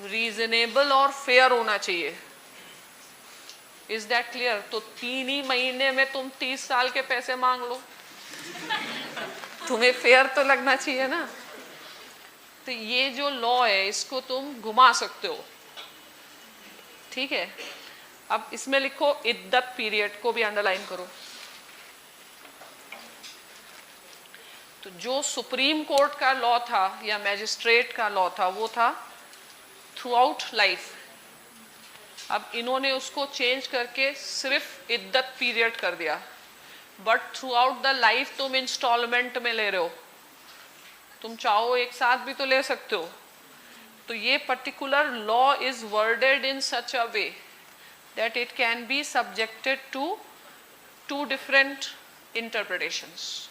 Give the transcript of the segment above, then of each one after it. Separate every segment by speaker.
Speaker 1: Reasonable और fair होना चाहिए। Is that clear? तो 3 ही महीने में तुम 30 साल के पैसे मांग लो, तुम्हें फेयर तो लगना चाहिए ना। तो ये जो लॉ है इसको तुम घुमा सकते हो, ठीक है। अब इसमें लिखो इद्दत पीरियड को भी अंडरलाइन करो। तो जो सुप्रीम कोर्ट का लॉ था या मैजिस्ट्रेट का लॉ था वो था थ्रू आउट लाइफ। अब इन्होंने उसको चेंज करके सिर्फ इद्दत पीरियड कर दिया, but through out the life तुम इंस्टॉलमेंट में ले रहे हो, तुम चाहो एक साथ भी तो ले सकते हो। तो ये particular law is worded in such a way that it can be subjected to 2 different interpretations,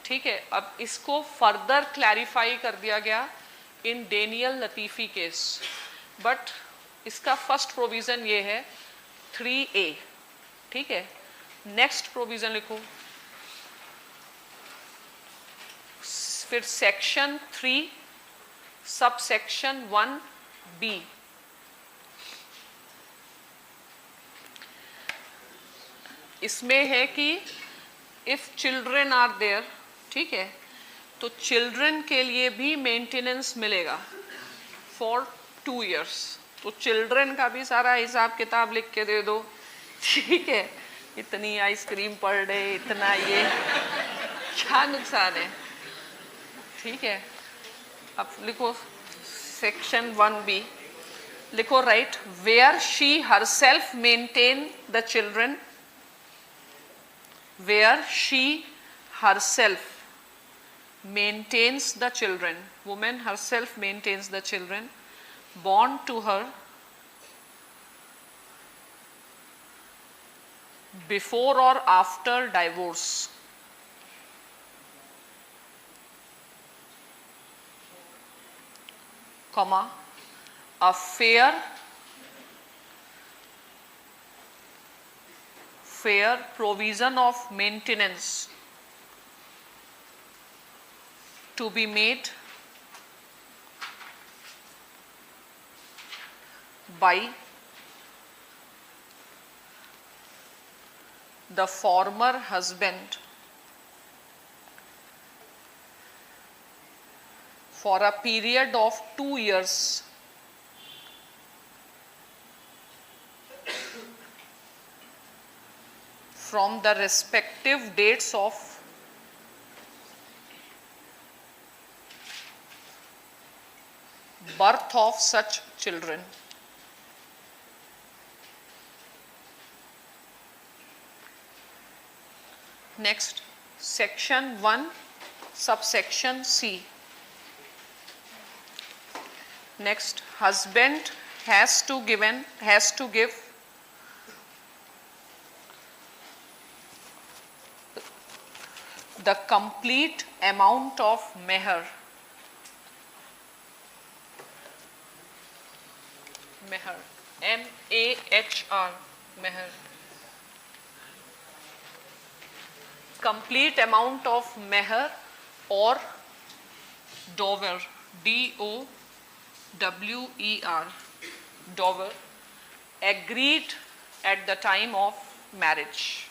Speaker 1: ठीक है। अब इसको फर्दर क्लैरिफाई कर दिया गया in Danial Latifi case, but इसका फर्स्ट प्रोविजन ये है 3A, ठीक है। नेक्स्ट प्रोविजन लिखो, फिर सेक्शन 3 सब सेक्शन 1B। इसमें है कि इफ चिल्ड्रन आर देयर, ठीक है, तो चिल्ड्रन के लिए भी मेंटेनेंस मिलेगा फॉर 2 years। तो चिल्ड्रन का भी सारा हिसाब किताब लिख के दे दो, ठीक है। इतनी आइसक्रीम पर डे, इतना ये क्या नुकसान है, ठीक है। अब लिखो सेक्शन 1B, लिखो right where she herself maintain the children, where she herself maintains the children, woman herself maintains the children born to her before or after divorce, comma a fair provision of maintenance to be made by the former husband for a period of 2 years from the respective dates of birth of such children. Next, section 1 subsection C. Next, husband has to give the complete amount of meher, M-A-H-R, meher, complete amount of meher or dower, D-O-W-E-R, dower, agreed at the time of marriage.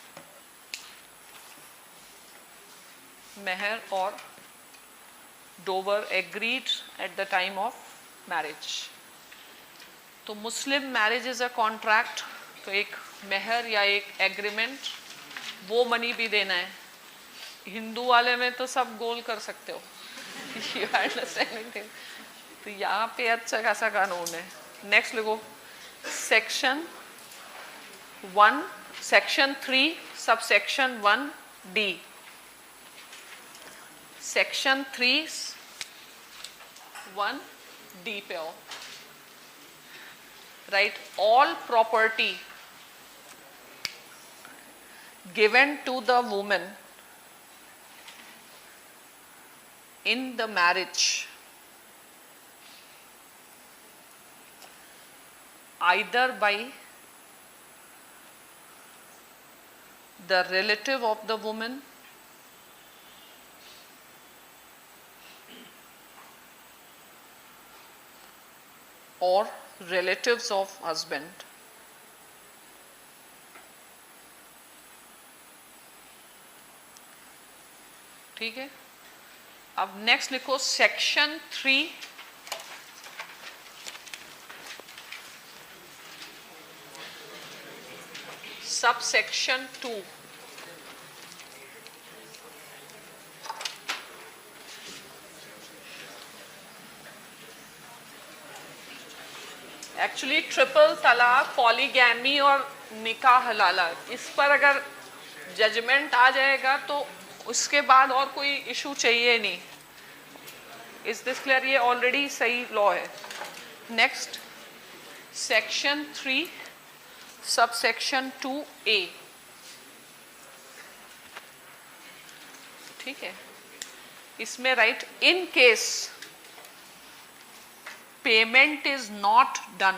Speaker 1: Meher or dower agreed at the time of marriage. तो मुस्लिम marriage is a contract, तो एक मेहर या एक agreement, वो money भी देना है। हिंदू वाले में तो सब गोल कर सकते हो, यू अंडरस्टैंडिंग। तो यहाँ पे अच्छा खासा कानून है। नेक्स्ट लिखो section 1 section 3 sub section 1D, section 3 1D पे आओ। Right, all property given to the woman in the marriage, either by the relative of the woman or relatives of husband. ठीक है, अब नेक्स्ट लिखो सेक्शन 3 सबसेक्शन 2. एक्चुअली ट्रिपल तलाक, polygamy और निकाह हलाला, इस पर अगर जजमेंट आ जाएगा तो उसके बाद और कोई इशू चाहिए नहीं. Is this clear? ये ऑलरेडी सही लॉ है. Next section 3 subsection 2A. ठीक है, इसमें right in case payment is not done,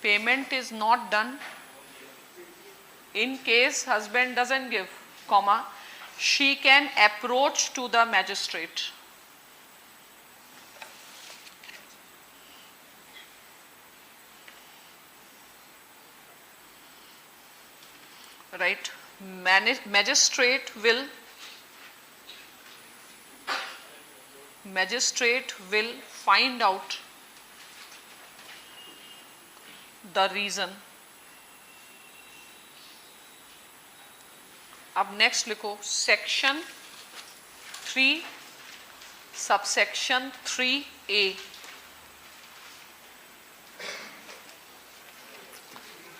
Speaker 1: payment is not done in case husband doesn't give, comma, she can approach to the magistrate. Right, magistrate will find out the reason. अब next लिखो section 3 subsection 3A.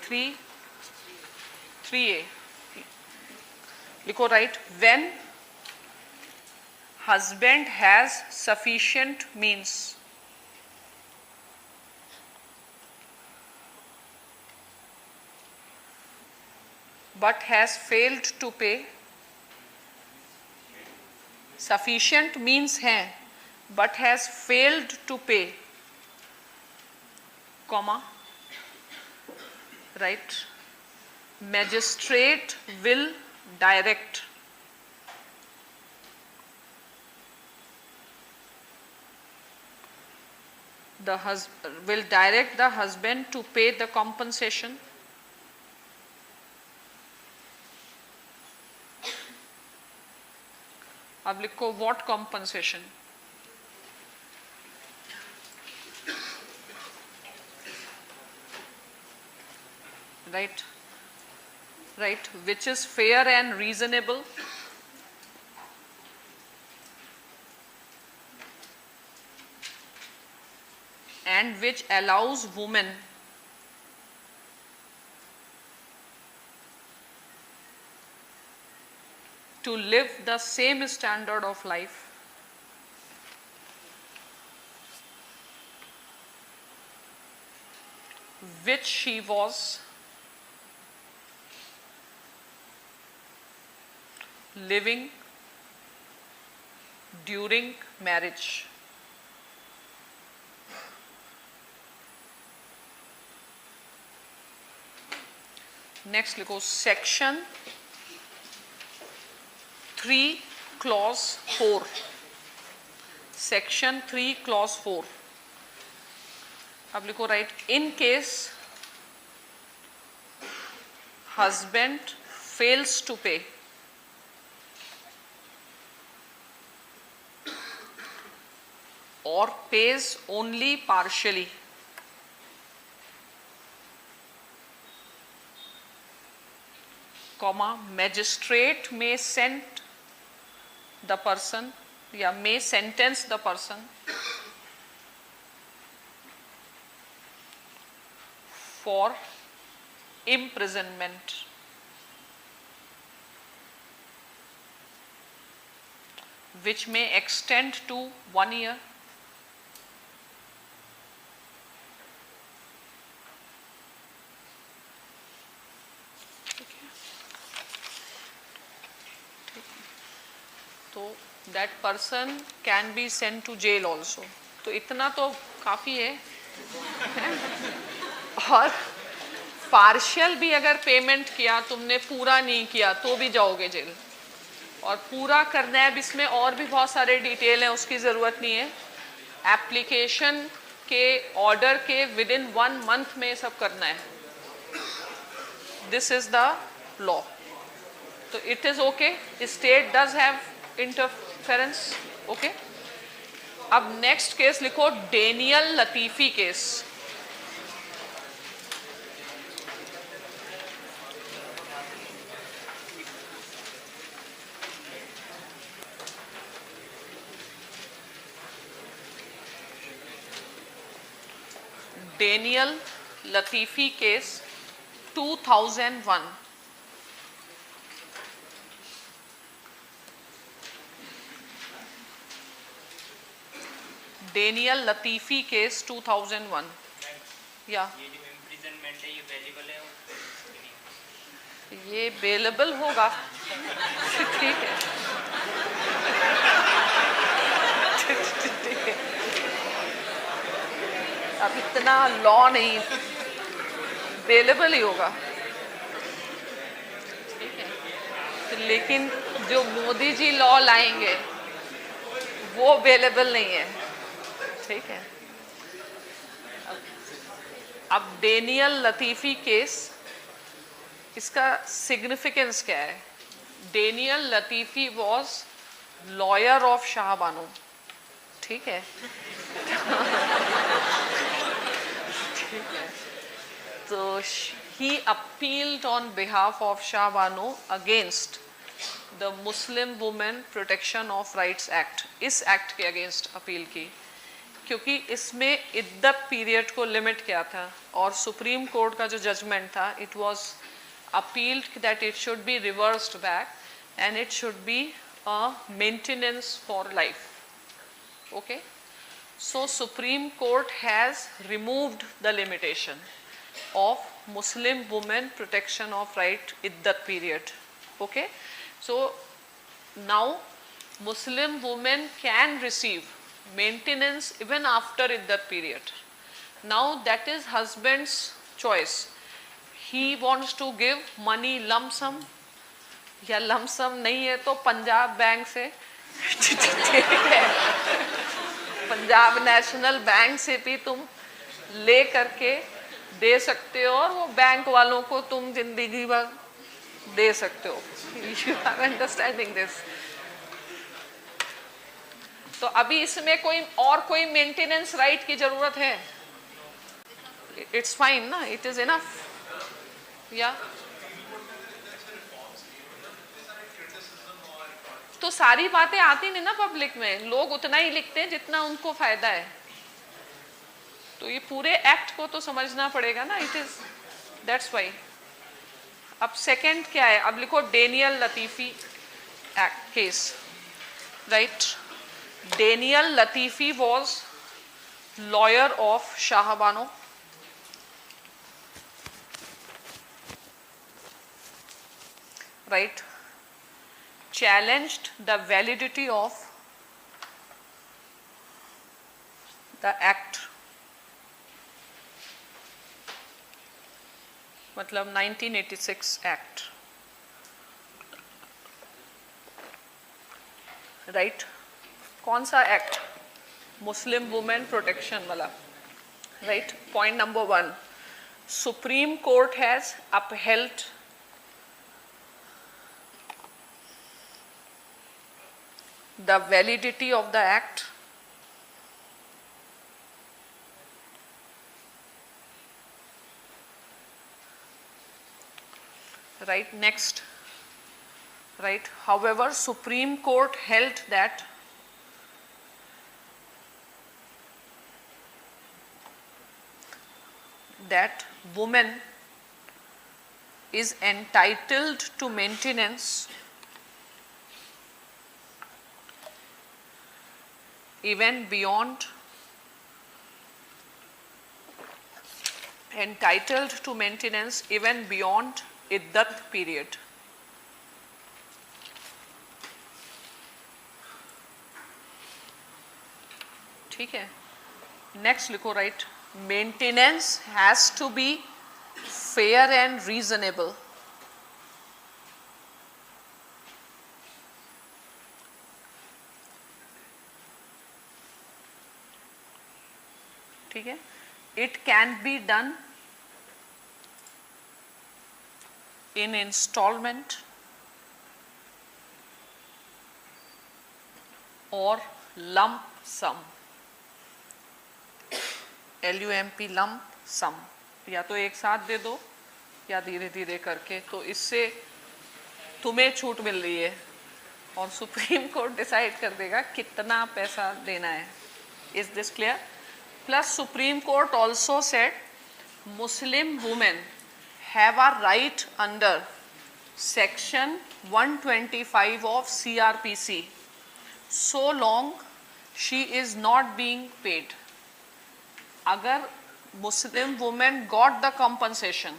Speaker 1: Three ए लिखो right. When husband has sufficient means but has failed to pay, sufficient means है but has failed to pay, comma, right, magistrate will direct the husband to pay the compensation. अब लिखो what compensation. right, which is fair and reasonable and which allows women to live the same standard of life which she was living during marriage. Next लिखो section 3 clause 4. Section 3 clause 4. अब लिखो right in case husband fails to pay or pays only partially, comma, magistrate may send the person या may sentence the person for imprisonment which may extend to 1 year. तो that person can be sent to jail also. तो इतना तो काफ़ी है और partial भी अगर पेमेंट किया तुमने पूरा नहीं किया तो भी जाओगे जेल. और पूरा करना है अब इसमें और भी बहुत सारे डिटेल हैं उसकी ज़रूरत नहीं है. एप्लीकेशन के ऑर्डर के विद इन 1 मंथ में सब करना है. This is the law. तो it is okay. State does have interference. Okay. अब नेक्स्ट केस लिखो, Daniel Latifi case. Daniel Latifi case 2001. Daniel Latifi case 2001. या
Speaker 2: ये जो इम्प्रिजनमेंट है ये वेल्युबल है?
Speaker 1: ये अवेलेबल होगा. ठीक है. ठीक है. अब इतना लॉ नहीं, अवेलेबल ही होगा. ठीक है. तो लेकिन जो मोदी जी लॉ लाएंगे वो अवेलेबल नहीं है. ठीक है. अब डेनियल लतीफी केस, इसका सिग्निफिकेंस क्या है? Daniel Latifi was lawyer of Shah Bano. ठीक है. ठीक है. तो he appealed on behalf of Shah Bano against the Muslim Women Protection of Rights Act. इस एक्ट के अगेंस्ट अपील की, क्योंकि इसमें इद्दत पीरियड को लिमिट किया था और सुप्रीम कोर्ट का जो जजमेंट था, it was appealed that it should be reversed back and it should be a maintenance for life. Okay. So Supreme Court has removed the limitation of Muslim women protection of right iddat period. Okay. So now Muslim women can receive maintenance even after iddat period. Now that is husband's choice. He wants to give money lump sum, या lump sum नहीं है तो Punjab bank से Punjab national bank से भी तुम ले करके दे सकते हो और वो बैंक वालों को तुम जिंदगी भर दे सकते हो. You are understanding this. तो अभी इसमें कोई मेंटेनेंस राइट की जरूरत है? इट्स फाइन ना, इट इज इनफ. या तो सारी बातें आती नहीं ना पब्लिक में. लोग उतना ही लिखते हैं जितना उनको फायदा है. तो ये पूरे एक्ट को तो समझना पड़ेगा ना. It is that's why. अब सेकंड क्या है? अब लिखो Daniel Latifi act case. Right. Daniel Latifi was lawyer of Shah Bano. Right. challenged the validity of the act, मतलब 1986 एक्ट. राइट. कौन सा एक्ट? मुस्लिम वुमेन प्रोटेक्शन वाला. Right. Point number 1, supreme court has upheld the validity of the act. Right. Next. Right. However, Supreme Court held that woman is entitled to maintenance even beyond iddat period. ठीक है. Next लिखो. Right. Maintenance has to be fair and reasonable. ठीक है, it can be done in installment और lump sum, LUMP lump sum, या तो एक साथ दे दो या धीरे धीरे करके, तो इससे तुम्हें छूट मिल रही है और सुप्रीम कोर्ट डिसाइड कर देगा कितना पैसा देना है. Is this clear? Plus supreme court also said Muslim women have a right under section 125 of CRPC so long she is not being paid. अगर Muslim woman got the compensation,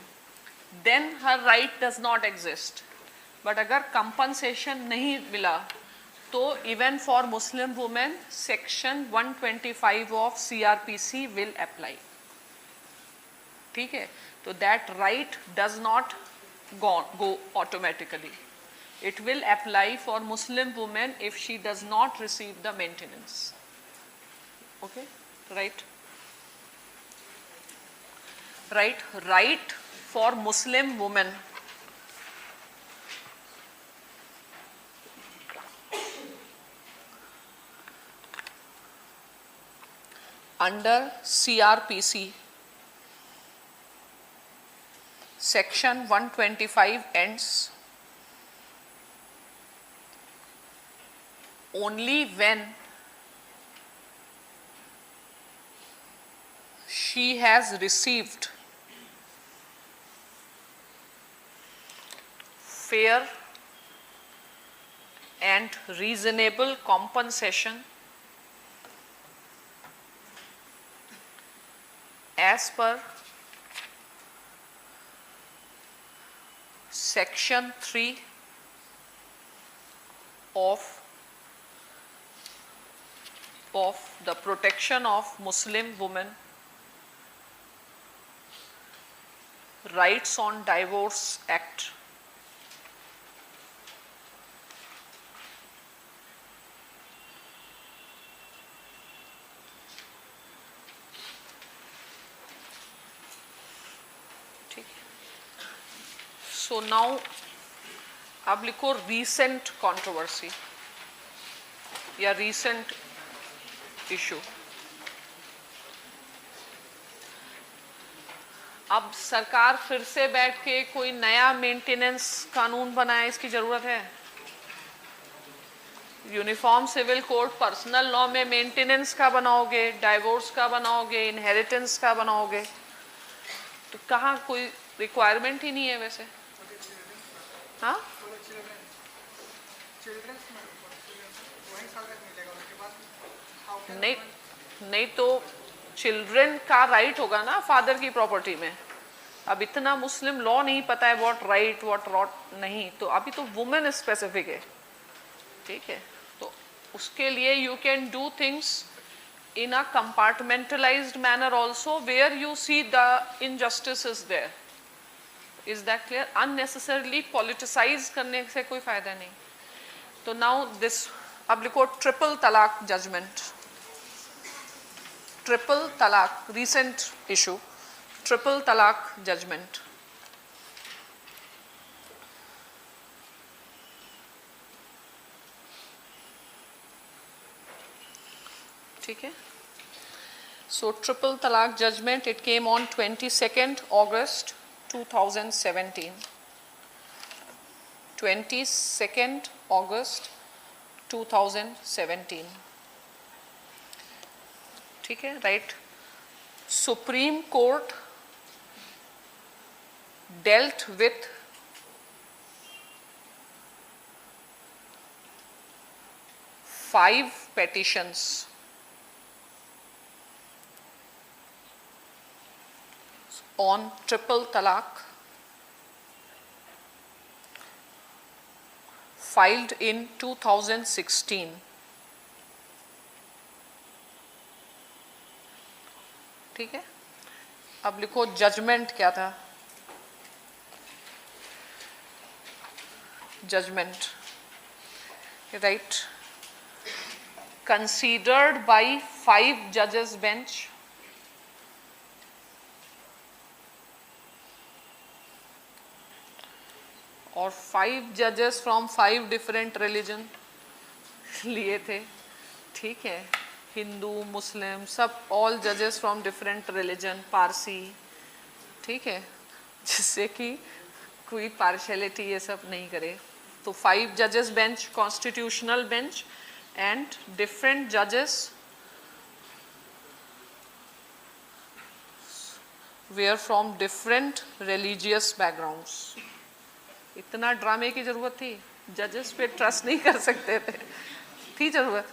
Speaker 1: then her right does not exist. But अगर compensation नहीं मिला, तो even for Muslim women, section 125 of CRPC will apply. ठीक है, तो that right does not go automatically. It will apply for Muslim women if she does not receive the maintenance. Okay, right? Right for Muslim women. Under CRPC, section 125 ends only when she has received fair and reasonable compensation as per section 3 of the Protection of Muslim Women Rights on Divorce Act. So now अब लिखो recent controversy या recent issue. अब सरकार फिर से बैठ के कोई नया मेंटेनेंस कानून बनाए, इसकी जरूरत है? Uniform civil code personal law में मेंटेनेंस का बनाओगे, डाइवोर्स का बनाओगे, इनहेरिटेंस का बनाओगे, तो कहाँ कोई रिक्वायरमेंट ही नहीं है वैसे. हाँ, नहीं तो चिल्ड्रन का राइट होगा ना फादर की प्रॉपर्टी में. अब इतना मुस्लिम लॉ नहीं पता है व्हाट राइट व्हाट रॉट नहीं, तो अभी तो वुमेन स्पेसिफिक है. ठीक है, तो उसके लिए you can do things in a compartmentalized manner also where you see the injustice is there. Is that clear? Unnecessarily politicize करने से कोई फायदा नहीं. तो नाउ दिस, अब लिखो ट्रिपल तलाक जजमेंट. ट्रिपल तलाक recent issue, ट्रिपल तलाक जजमेंट. ठीक है, so triple talaq judgment, it came on 22nd August 2017. 22nd August 2017. ठीक है, right. Supreme court dealt with five petitions on triple talaq filed in 2016. ठीक है, अब लिखो जजमेंट क्या था. Judgement, right, considered by 5 judges bench और 5 जजेस फ्रॉम 5 डिफरेंट रिलीजन लिए थे, ठीक है, हिंदू मुस्लिम सब, ऑल जजेस फ्रॉम डिफरेंट रिलीजन, पारसी, ठीक है, जिससे कि कोई पार्शलिटी ये सब नहीं करे। तो 5 जजेस bench, constitutional bench, and different जजेस where from different religious backgrounds. इतना ड्रामे की जरूरत थी? जजेस पे ट्रस्ट नहीं कर सकते थे? थी जरूरत?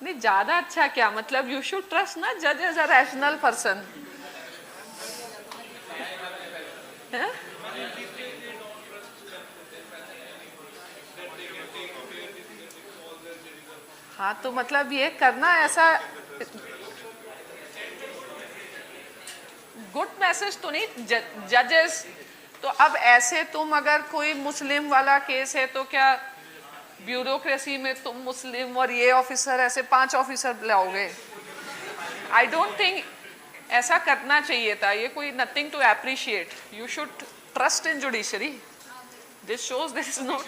Speaker 1: नहीं, ज्यादा अच्छा क्या मतलब, यू शुड ट्रस्ट ना जज एज अ रैशनल पर्सन। हाँ, तो मतलब ये करना ऐसा गुड मैसेज तो नहीं, जजेस तो अब ऐसे, तुम अगर कोई मुस्लिम वाला केस है तो क्या ब्यूरोक्रेसी में तुम मुस्लिम और ये ऑफिसर, ऐसे 5 ऑफिसर लाओगे? आई डोंट थिंक ऐसा करना चाहिए था। ये कोई nothing to appreciate. You should trust in judiciary. This shows this is not,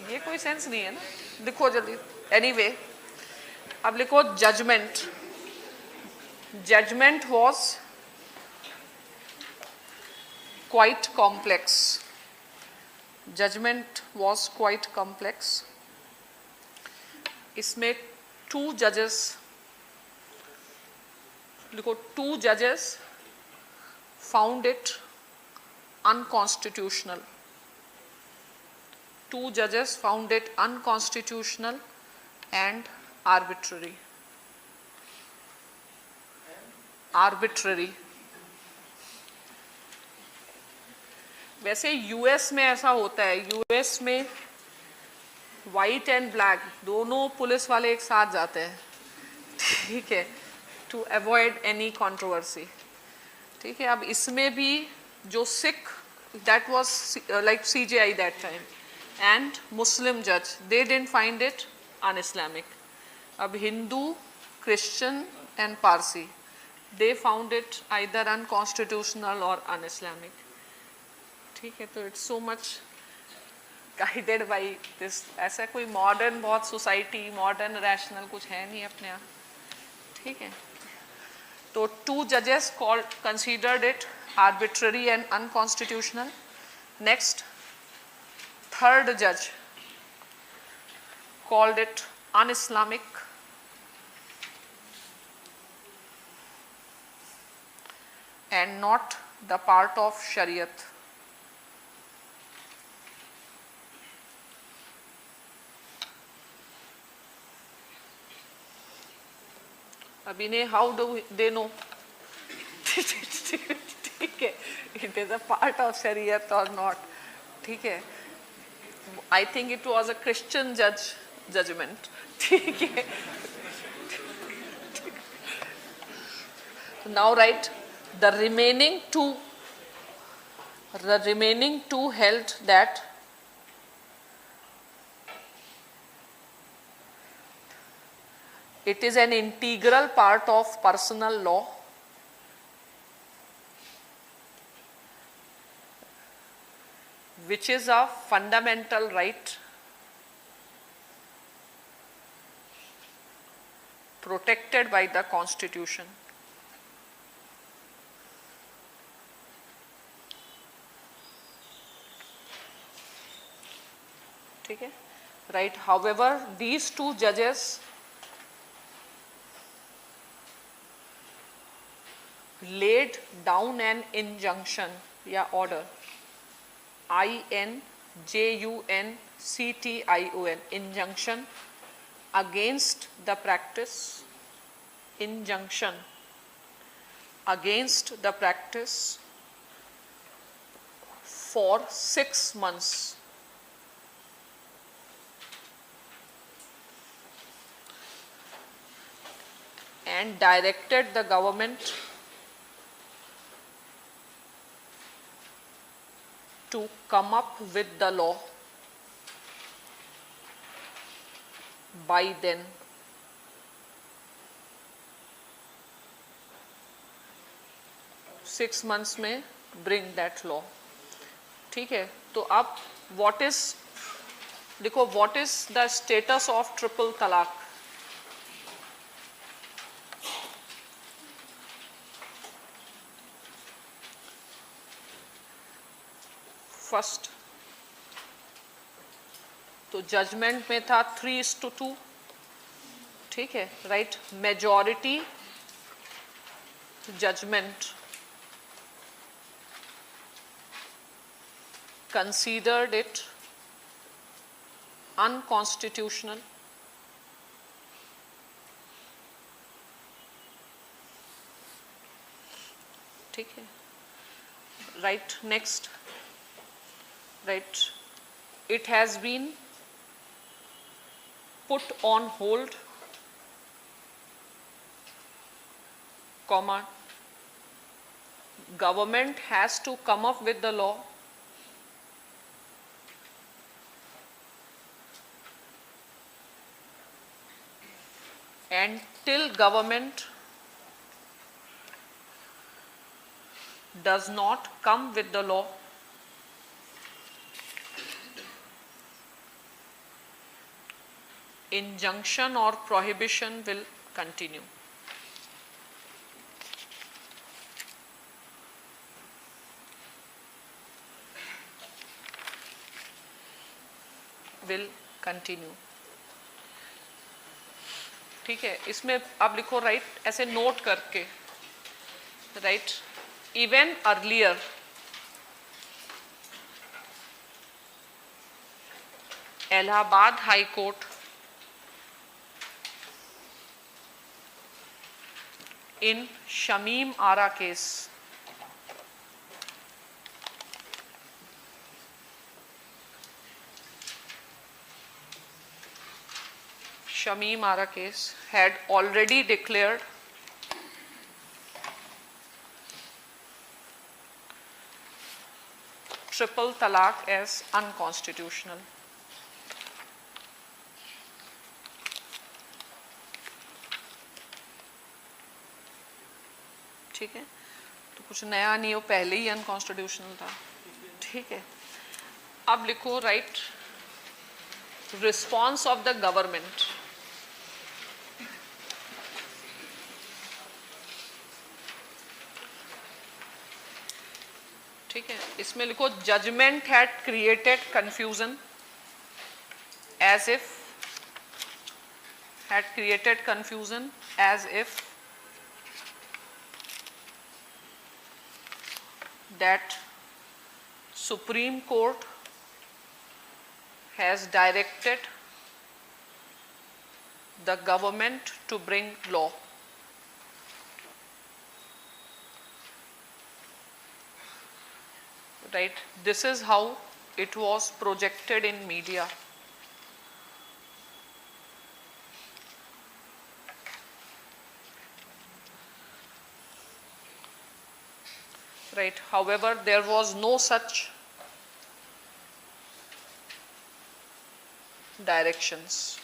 Speaker 1: ये कोई सेंस नहीं है ना। लिखो जल्दी। एनीवे, अब लिखो judgement. Judgement was quite complex. Judgement was quite complex. इसमें 2 जजेस, लिखो 2 जजेस found it unconstitutional. 2 judges found it unconstitutional and arbitrary. Arbitrary. वैसे यूएस में ऐसा होता है, यूएस में वाइट एंड ब्लैक दोनों पुलिस वाले एक साथ जाते हैं, ठीक है, टू अवॉइड एनी कंट्रोवर्सी, ठीक है। अब इसमें भी जो Sikh, that was like CJI that time, and Muslim judge, they didn't find it un-Islamic. अब Hindu, Christian and Parsi, they found it either unconstitutional or un-Islamic, ठीक है। तो it's so much guided by this। ऐसा कोई modern बहुत society, modern rational कुछ है नहीं अपने यहाँ, ठीक है। तो 2 judges called considered it arbitrary and unconstitutional. Next, 3rd judge called it un-Islamic and not the part of Shariat. अब इन्हें हाउ डू दे नो, ठीक है, it is a part of शरीयत और नॉट, ठीक है। I think it was a Christian judgment, ठीक है। Now write the remaining two held that it is an integral part of personal law which is a fundamental right protected by the Constitution. ठीक है, right? However, these 2 judges laid down an injunction या order, INJUNCTION, injunction against the practice, injunction against the practice for 6 months. And directed the government to come up with the law by then. Six months में bring that law. ठीक है, तो अब what is, देखो what is the status of triple talaq. First तो judgement में था 3:2, ठीक है, right. Majority judgement considered it unconstitutional. ठीक है, right. Next, right, it has been put on hold, comma, government has to come up with the law and till government does not come with the law, injunction or prohibition will continue. Will continue. ठीक है, इसमें आप लिखो right, ऐसे note करके, right. Even earlier Allahabad high court in Shamim Ara case Shamim Ara case had already declared triple talaq as unconstitutional. ठीक है, तो कुछ नया नहीं, वो पहले ही अनकॉन्स्टिट्यूशनल था. ठीक है, अब लिखो right, response of the government. ठीक है, इसमें लिखो judgement had created confusion as if that Supreme Court has directed the government to bring law. Right, this is how it was projected in media. Right, however, there was no such directions.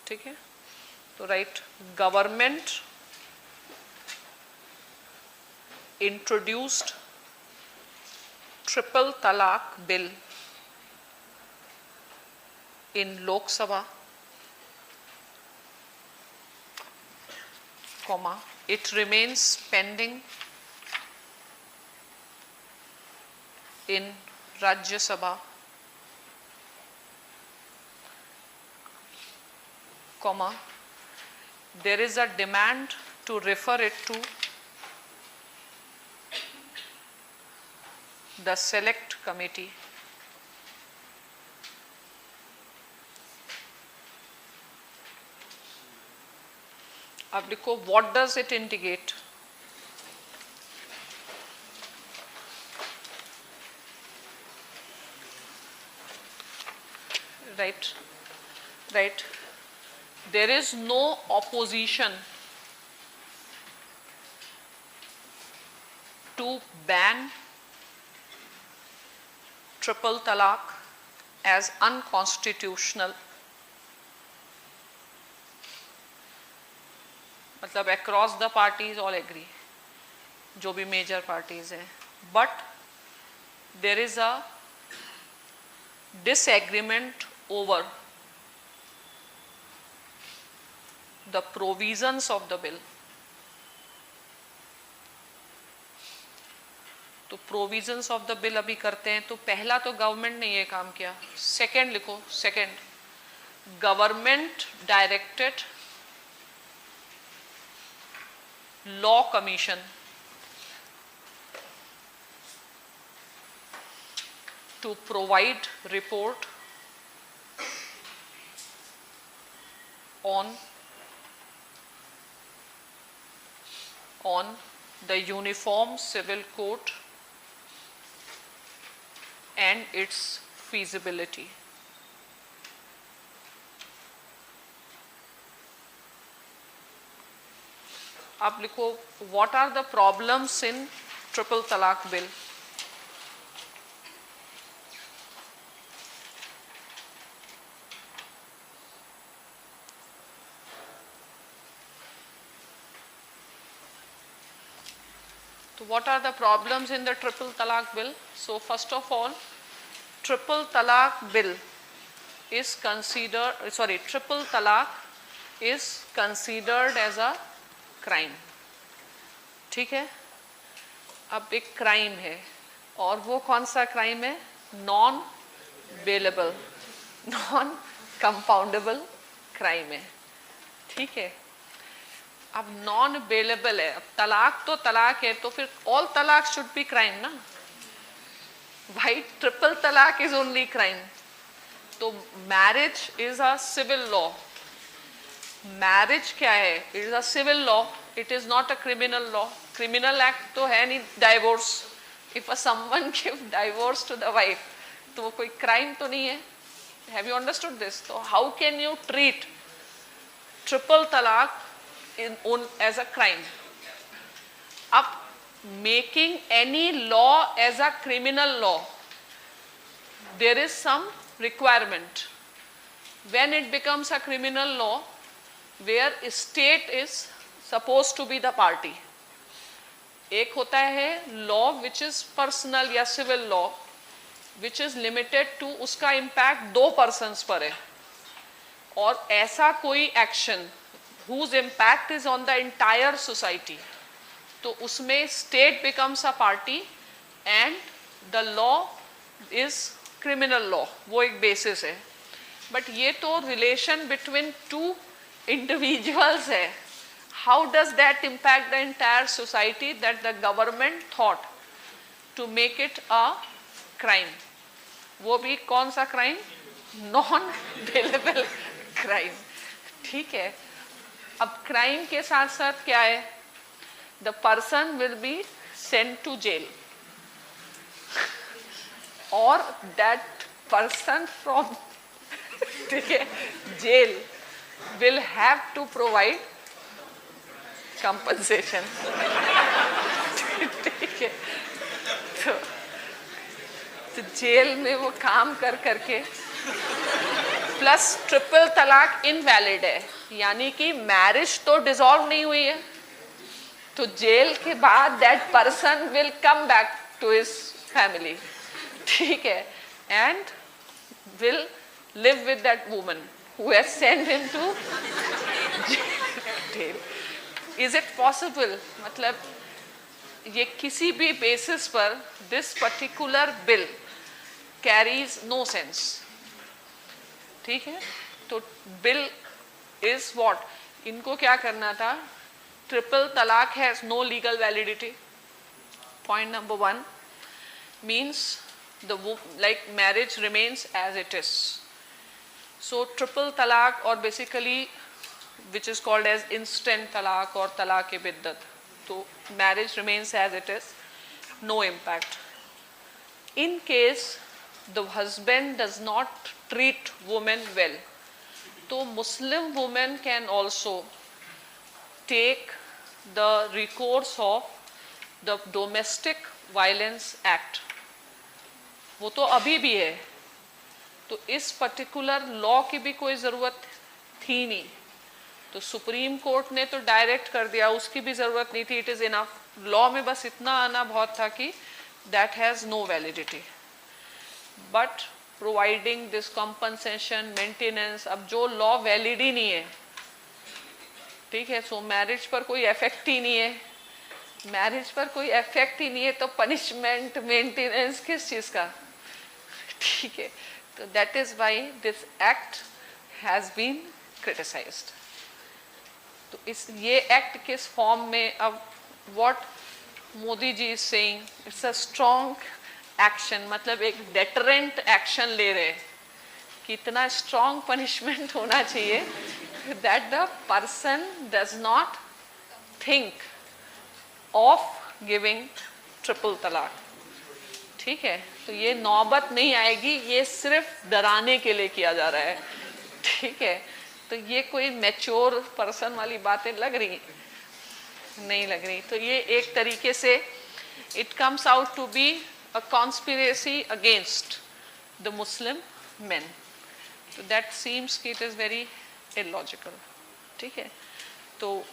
Speaker 1: ठीक है, तो right, government introduced triple talaq bill in Lok Sabha, comma, it remains pending in Rajya Sabha, comma, there is a demand to refer it to the select committee. अब लिखो what does it indicate? Right, right. There is no opposition to ban triple talaq as unconstitutional मतलब across the parties all agree, जो भी major parties हैं, but there is a disagreement over the provisions of the bill. तो provisions of the bill अभी करते हैं। तो पहला तो गवर्नमेंट ने ये काम किया। सेकंड लिखो, second, government directed law commission to provide report on the Uniform Civil Code and its feasibility. अब लिखो, what are the problems in triple तलाक bill? What are the problems in the triple talaq bill? So first of all, triple talaq bill is considered, triple talaq is considered as a crime. ठीक है, अब एक crime है, और वो कौन सा क्राइम है? Non bailable, non compoundable crime है। ठीक है, अब नॉन बेलेबल है। अब तलाक तो तलाक है, तो फिर ऑल तलाक शुड बी क्राइम ना भाई। Triple talaq is only crime. तो marriage is a civil law. Marriage क्या है? It is a civil law, it is not a criminal law. Criminal act तो है नहीं divorce. If a someone give divorce to the wife, तो वो कोई crime तो नहीं है। Have you understood this? तो how can you treat triple talaq as a crime? Up making any law as a criminal law, there is some requirement. When it becomes a criminal law, where state is supposed to be the party. एक होता है law which is personal या civil law, which is limited to उसका impact 2 persons पर है, और ऐसा कोई action whose impact is on the entire society, तो उसमें state becomes a party and the law is criminal law, वो एक basis है। but ये तो relation between two individuals है। how does that impact the entire society that the government thought to make it a crime? वो भी कौन सा crime? non bailable crime। ठीक है, अब क्राइम के साथ साथ क्या है? The person will be sent to jail, और that person from jail will have to provide compensation. ठीक है, तो जेल में वो काम कर करके, प्लस ट्रिपल तलाक इनवैलिड है, यानी कि मैरिज तो डिसॉल्व नहीं हुई है, तो जेल के बाद that person will come back to his family. ठीक है, and will live with that woman who has sent him to jail. Is it possible? मतलब ये किसी भी बेसिस पर this particular bill carries no sense. ठीक है, तो बिल इज व्हाट? इनको क्या करना था? Triple talaq has no legal validity, point number 1, means the like marriage remains as it is. So triple talaq, और basically which is called as instant talaq और तलाक बिद्दत, तो marriage remains as it is, no impact. In case the husband does not treat women well, तो Muslim women can also take the recourse of the Domestic Violence Act। वो तो अभी भी है, तो इस पर्टिकुलर लॉ की भी कोई ज़रूरत थी नहीं। तो सुप्रीम कोर्ट ने तो डायरेक्ट कर दिया, उसकी भी जरूरत नहीं थी, इट इज इनफ। लॉ में बस इतना आना बहुत था कि that has no validity, but providing this compensation maintenance, अब जो लॉ वैलिड ही नहीं है, ठीक है, सो मैरिज पर कोई इफेक्ट ही नहीं है, मैरिज पर कोई इफेक्ट ही नहीं है, तो पनिशमेंट मेंटेनेंस किस चीज का, ठीक है। तो that is why this act has been criticised. तो इस ये एक्ट किस फॉर्म में, अब what Modi ji is saying, it's a strong action, मतलब एक डेटरेंट एक्शन ले रहे हैं कि इतना स्ट्रॉन्ग पनिशमेंट होना चाहिए that the person does not think of giving triple तलाक, ठीक है। तो ये नौबत नहीं आएगी, ये सिर्फ डराने के लिए किया जा रहा है, ठीक है। तो ये कोई मैच्योर पर्सन वाली बातें लग रही नहीं लग रही। तो ये एक तरीके से it comes out to be a conspiracy against the Muslim men, तो दैट सीम्स कि इट इज वेरी इलॉजिकल, ठीक है। तो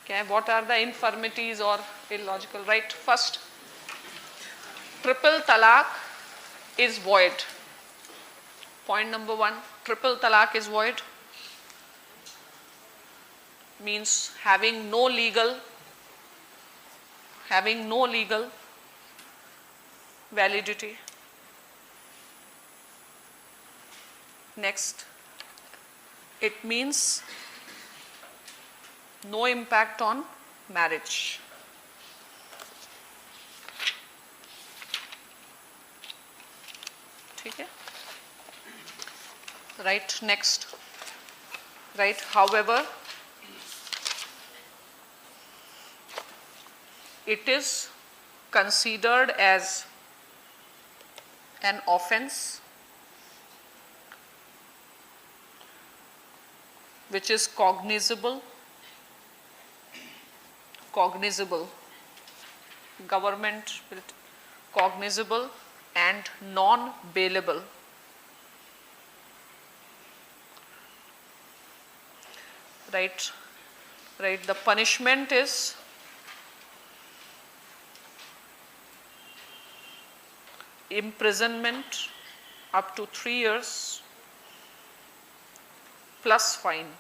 Speaker 1: क्या है, व्हाट आर द इनफर्मिटीज और इलॉजिकल, राइट। फर्स्ट, ट्रिपल तलाक is void. Point number 1, triple talaq is void, means having no legal validity. Next, it means no impact on marriage. ठीक है, right. Next, right, however it is considered as an offense which is cognizable, government will cognizable and non-bailable. Right, the punishment is imprisonment up to 3 years plus fine.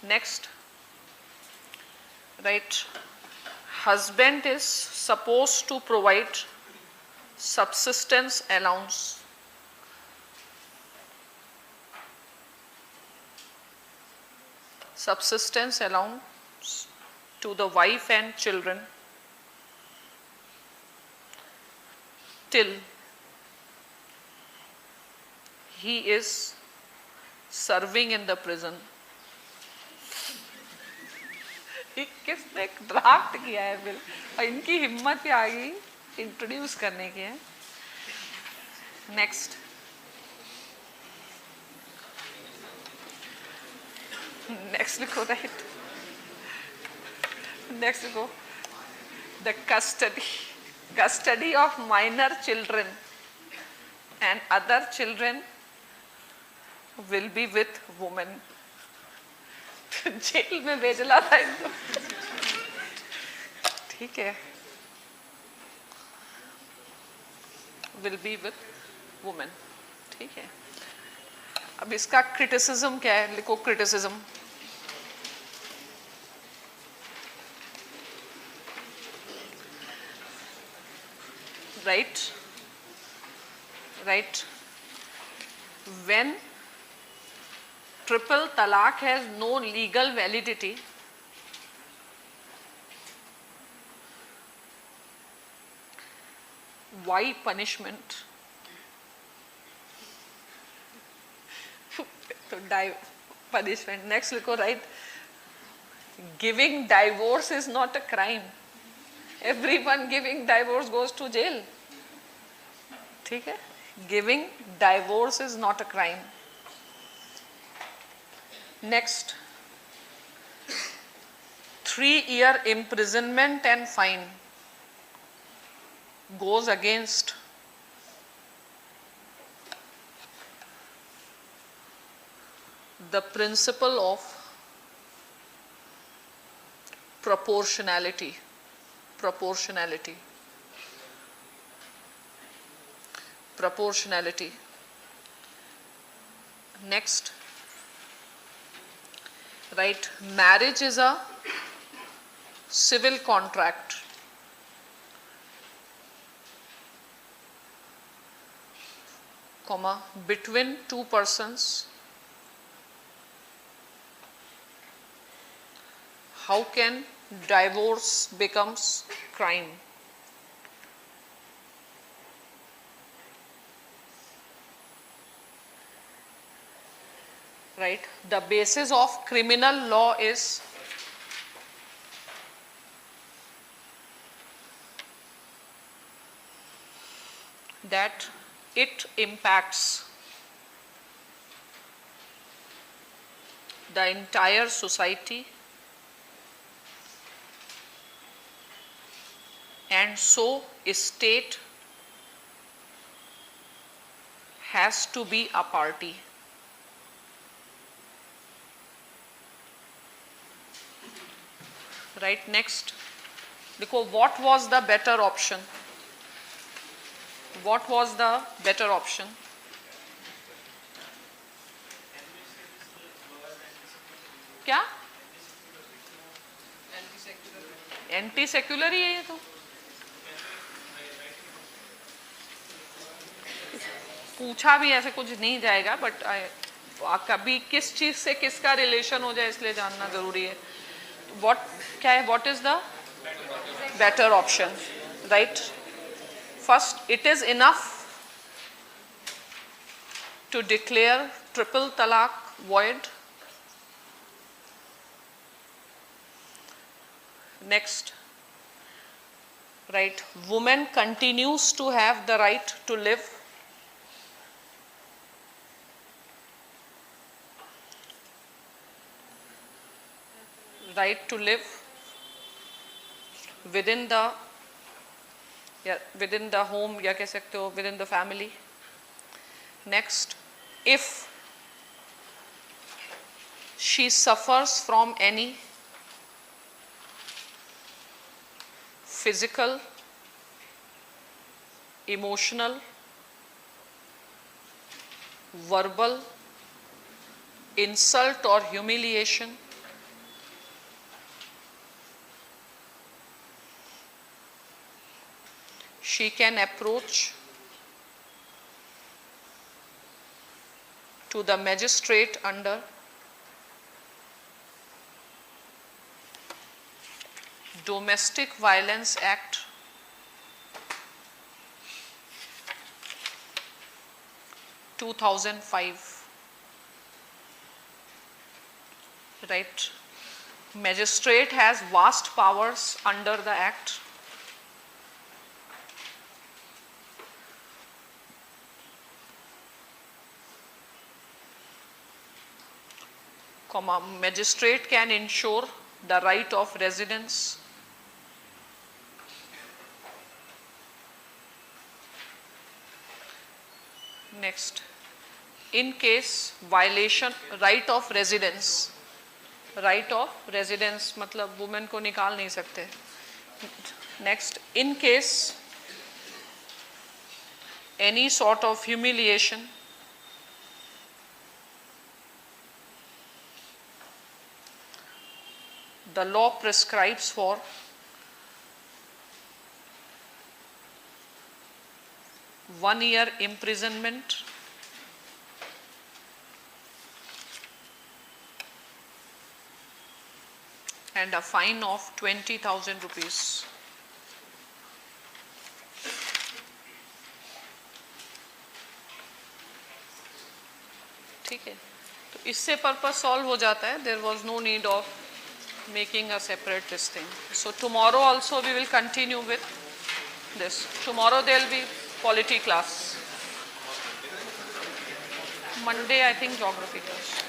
Speaker 1: Next, right, husband is supposed to provide subsistence allowance to the wife and children till he is serving in the prison. किसने draft किया है bill, और इनकी हिम्मत भी आ गई introduce करने की है। नेक्स्ट, लिखो, राइट, नेक्स्ट लिखो, the custody of minor children and other children will be with women. Jail में भेजना था इनको, ठीक है, will be with women, ठीक है। अब इसका क्रिटिसिज्म क्या है, लिखो criticism. right, when triple talaq has no legal validity, why punishment? So punishment. Next लिखो, right, giving divorce is not a crime. Everyone giving divorce goes to jail, ठीक है, giving divorce is not a crime. Next, 3-year imprisonment and fine goes against the principle of proportionality. Proportionality. Proportionality. Next, right, marriage is a civil contract. Comma, between two persons. How can divorce becomes crime? Right, the basis of criminal law is that it impacts the entire society, and so a state has to be a party. Right, next, देखो what was the better option? What was the better option? क्या? Anti secular ही है ये तो. पूछा भी ऐसे कुछ नहीं जाएगा, बट कभी किस चीज से किसका रिलेशन हो जाए इसलिए जानना जरूरी है. What क्या है? What is the better option? Right. First, it is enough to declare triple talaq void. Next, right, woman continues to have the right to live. Right to live within the home, या कह सकते हो within the family. Next, if she suffers from any physical, emotional, verbal insult or humiliation, she can approach to the magistrate under Domestic Violence Act 2005. Right. Magistrate has vast powers under the act. Magistrate can ensure the right of residence. Next, in case violation right of residence. Right of residence मतलब women को निकाल नहीं सकते. Next, in case any sort of humiliation, the law prescribes for one-year imprisonment and a fine of 20,000 rupees. ठीक है, तो इससे purpose solve हो जाता है. There was no need of making a separate this thing. So tomorrow also we will continue with this. Tomorrow there will be polity class. Monday I think geography class.